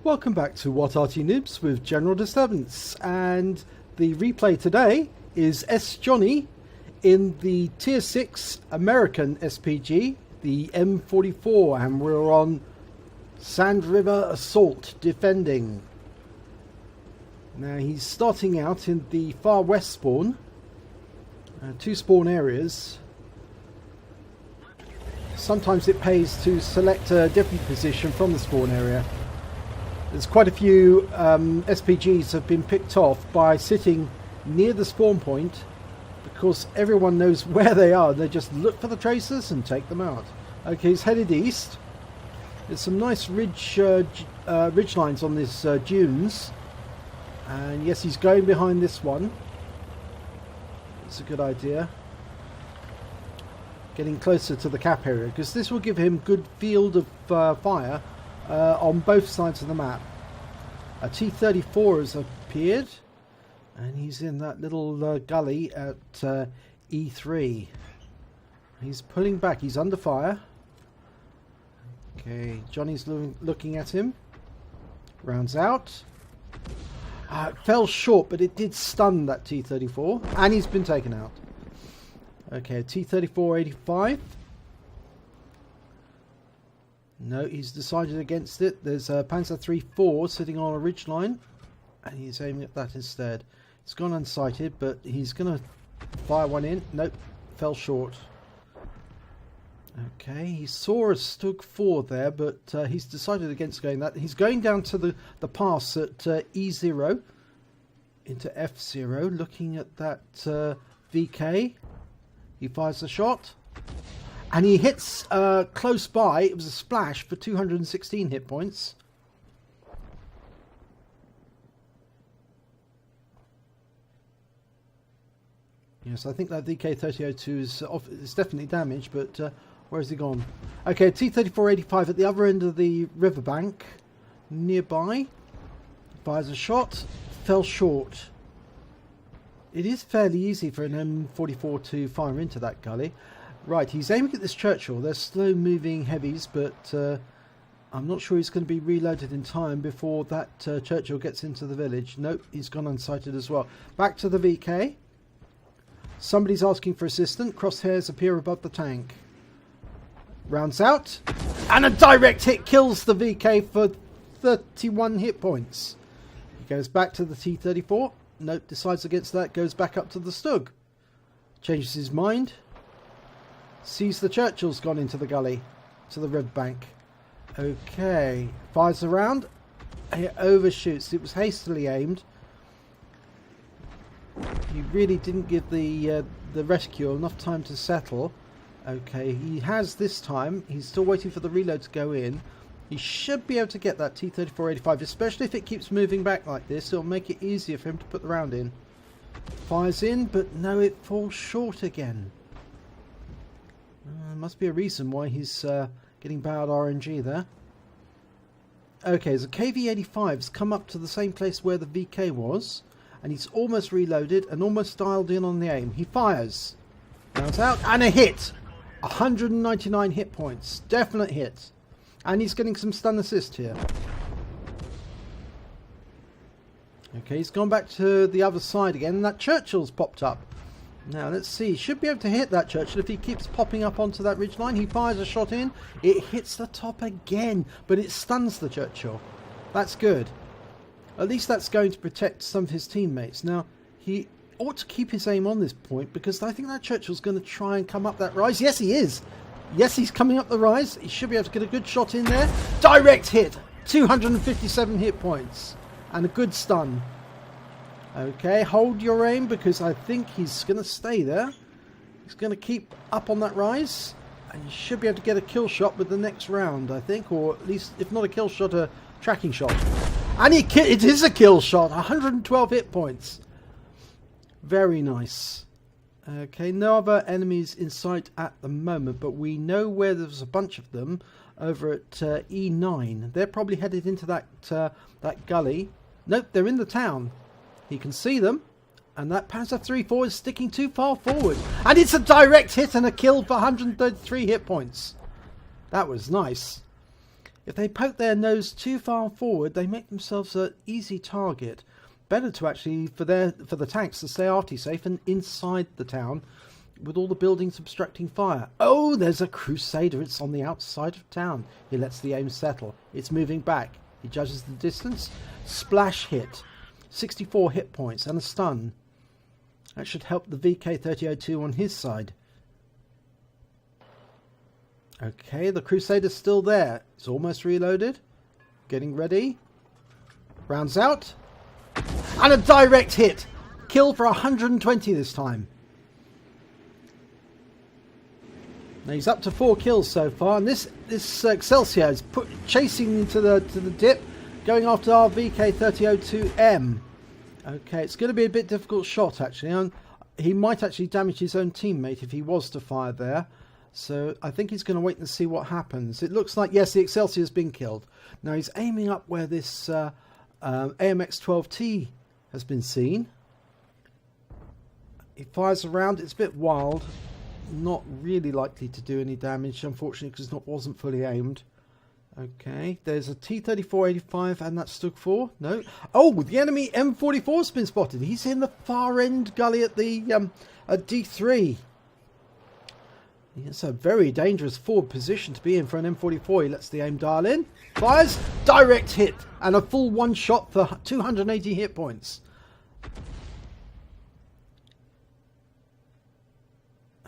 Welcome back to What Arty Noobs with General Disturbance, and the replay today is S. Johnny in the Tier 6 American SPG, the M44, and we're on Sand River Assault defending. Now he's starting out in the far west spawn, two spawn areas. Sometimes it pays to select a different position from the spawn area. There's quite a few SPGs have been picked off by sitting near the spawn point because everyone knows where they are. They just look for the tracers and take them out. Okay, he's headed east. There's some nice ridge lines on these dunes. And yes, he's going behind this one. It's a good idea. Getting closer to the cap area because this will give him good field of fire on both sides of the map. A T-34 has appeared and he's in that little gully at E3. He's pulling back, he's under fire. Okay, Johnny's looking at him. Rounds out. It fell short, but it did stun that T-34 and he's been taken out. Okay, T-34-85. No, he's decided against it. There's a Panzer III-4 sitting on a ridge line, and he's aiming at that instead. It's gone unsighted, but he's going to fire one in. Nope, fell short. Okay, he saw a Stug 4 there, but he's decided against going that. He's going down to the pass at E0 into F0, looking at that VK. He fires a shot. And he hits close by. It was a splash for 216 hit points. Yes, I think that DK3002 is definitely damaged, but where has he gone? Okay, T-34-85 at the other end of the riverbank, nearby. Fires a shot, fell short. It is fairly easy for an M44 to fire into that gully. Right, he's aiming at this Churchill. They're slow-moving heavies, but I'm not sure he's going to be reloaded in time before that Churchill gets into the village. Nope, he's gone unsighted as well. Back to the VK. Somebody's asking for assistance. Crosshairs appear above the tank. Rounds out. And a direct hit kills the VK for 31 hit points. He goes back to the T-34. Nope, decides against that. Goes back up to the Stug. Changes his mind. Sees the Churchill's gone into the gully, to the riverbank. Okay, fires around. It overshoots. It was hastily aimed. He really didn't give the rescue enough time to settle. Okay, he has this time. He's still waiting for the reload to go in. He should be able to get that T-34-85, especially if it keeps moving back like this. It'll make it easier for him to put the round in. Fires in, but no, it falls short again. Must be a reason why he's getting bad RNG there. Okay, so KV-85's come up to the same place where the VK was, and he's almost reloaded and almost dialed in on the aim. He fires. Rounds out, and a hit! 199 hit points. Definite hit. And he's getting some stun assist here. Okay, he's gone back to the other side again, and that Churchill's popped up. Now let's see, he should be able to hit that Churchill if he keeps popping up onto that ridgeline. He fires a shot in, it hits the top again, but it stuns the Churchill. That's good. At least that's going to protect some of his teammates. Now, he ought to keep his aim on this point because I think that Churchill's going to try and come up that rise. Yes, he is. Yes, he's coming up the rise. He should be able to get a good shot in there. Direct hit, 257 hit points and a good stun. Okay, hold your aim because I think he's going to stay there. He's going to keep up on that rise. And you should be able to get a kill shot with the next round, I think. Or at least, if not a kill shot, a tracking shot. And it is a kill shot. 112 hit points. Very nice. Okay, no other enemies in sight at the moment. But we know where there's a bunch of them over at E9. They're probably headed into that gully. Nope, they're in the town. He can see them, and that Panzer III-4 is sticking too far forward. And it's a direct hit and a kill for 133 hit points. That was nice. If they poke their nose too far forward, they make themselves an easy target. Better to actually, for the tanks, to stay arty safe and inside the town with all the buildings obstructing fire. Oh, there's a Crusader. It's on the outside of town. He lets the aim settle. It's moving back. He judges the distance. Splash hit. 64 hit points and a stun. That should help the VK3002 on his side. Okay, the Crusader's still there. It's almost reloaded. Getting ready. Rounds out. And a direct hit. Kill for 120 this time. Now he's up to 4 kills so far. And this Excelsior is chasing into the dip. Going after our VK3002M. Okay, it's going to be a bit difficult shot actually. And he might actually damage his own teammate if he was to fire there. So I think he's going to wait and see what happens. It looks like, yes, the Excelsior's been killed. Now he's aiming up where this AMX-12T has been seen. He fires around. It's a bit wild. Not really likely to do any damage, unfortunately, because it wasn't fully aimed. Okay, there's a T-34-85 and that's Stug 4. No. Oh, the enemy M44's been spotted. He's in the far end gully at the at D3. It's a very dangerous forward position to be in for an M44. He lets the aim dial in. Fires. Direct hit. And a full one shot for 280 hit points.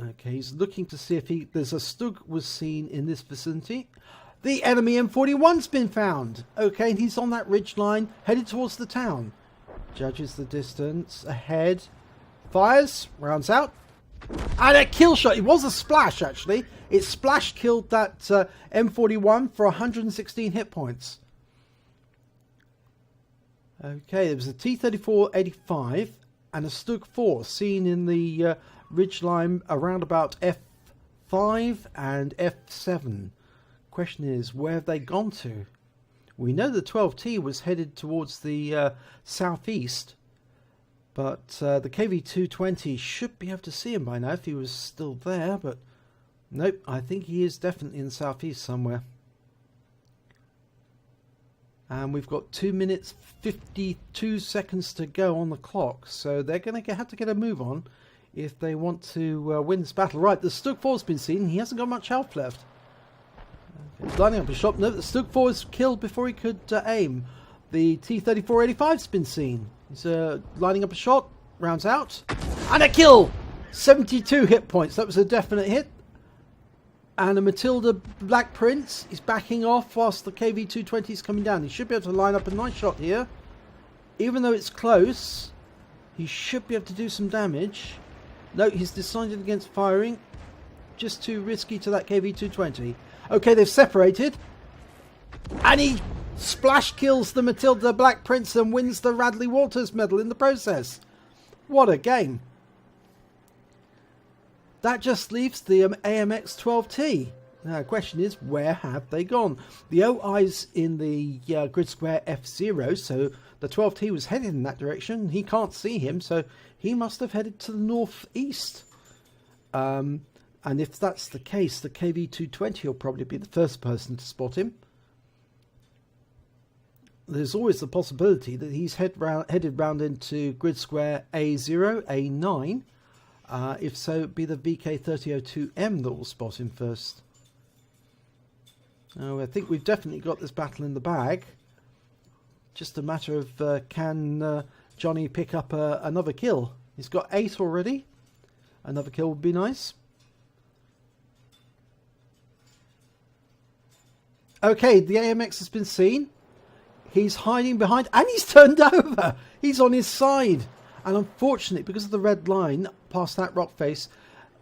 Okay, he's looking to see if there's a Stug was seen in this vicinity. The enemy M41's been found. Okay, and he's on that ridge line, headed towards the town. Judges the distance. Ahead. Fires. Rounds out. And a kill shot. It was a splash, actually. It splash killed that M41 for 116 hit points. Okay, there was a T-34-85 and a Stug 4 seen in the ridgeline around about F5 and F7. Question is, where have they gone to? We know the 12T was headed towards the southeast. But the KV-220 should be able to see him by now if he was still there. But nope, I think he is definitely in the southeast somewhere. And we've got 2 minutes 52 seconds to go on the clock. So they're going to have to get a move on if they want to win this battle. Right, the Stug 4's been seen. He hasn't got much health left. Okay, he's lining up a shot. No, the Stug 4 is killed before he could aim. The T-34-85's been seen. He's lining up a shot, rounds out, and a kill! 72 hit points, that was a definite hit. And a Matilda Black Prince is backing off whilst the KV-220 is coming down. He should be able to line up a nice shot here. Even though it's close, he should be able to do some damage. No, he's decided against firing. Just too risky to that KV-220. Okay, they've separated. And he splash kills the Matilda Black Prince and wins the Radley Walters Medal in the process. What a game. That just leaves the AMX-12T. Now the question is, where have they gone? The OI's in the grid square F0, so the 12T was headed in that direction. He can't see him, so he must have headed to the northeast. And if that's the case, the KV-220 will probably be the first person to spot him. There's always the possibility that he's headed round into grid square A0, A9. If so, it'd be the VK3002M that will spot him first. I think we've definitely got this battle in the bag. Just a matter of can Johnny pick up another kill. He's got 8 already. Another kill would be nice. Okay, the AMX has been seen. He's hiding behind, and he's turned over. He's on his side. And unfortunately, because of the red line past that rock face,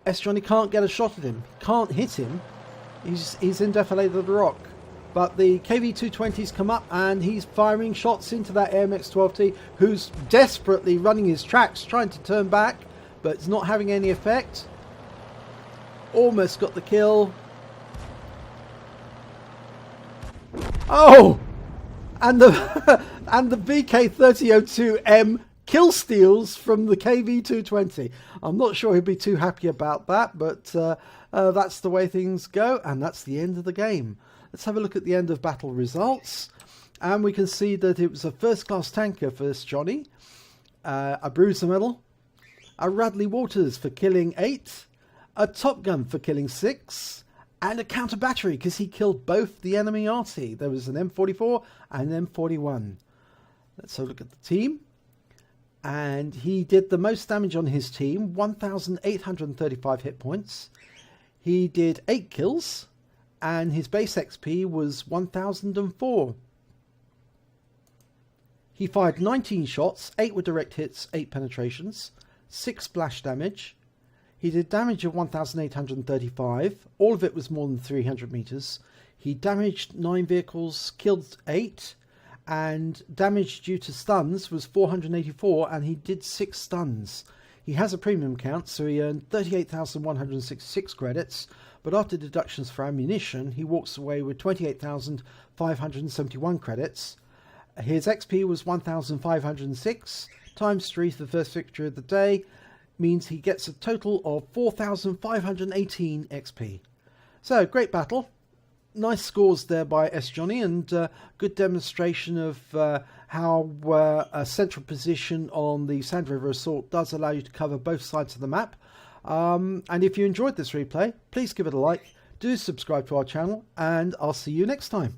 S-Johnny can't get a shot at him. Can't hit him. He's indefilated the rock. But the KV-220's come up, and he's firing shots into that AMX-12T, who's desperately running his tracks, trying to turn back, but it's not having any effect. Almost got the kill. Oh! And the and the VK3002M kill steals from the KV-220. I'm not sure he'd be too happy about that, but that's the way things go, and that's the end of the game. Let's have a look at the end of battle results. And we can see that it was a first-class tanker for this Johnny, a Bruiser Medal, a Radley Walters for killing 8, a Top Gun for killing 6, and a counter battery because he killed both the enemy Arty. There was an M44 and an M41. Let's have a look at the team. And he did the most damage on his team, 1,835 hit points. He did 8 kills, and his base XP was 1,004. He fired 19 shots, 8 were direct hits, 8 penetrations, 6 splash damage. He did damage of 1,835, all of it was more than 300 meters. He damaged 9 vehicles, killed 8, and damage due to stuns was 484, and he did 6 stuns. He has a premium count, so he earned 38,166 credits, but after deductions for ammunition, he walks away with 28,571 credits. His XP was 1,506, times 3 for the first victory of the day, means he gets a total of 4,518 XP. So, great battle. Nice scores there by S. Johnny, and good demonstration of how a central position on the Sand River Assault does allow you to cover both sides of the map. And if you enjoyed this replay, please give it a like, do subscribe to our channel, and I'll see you next time.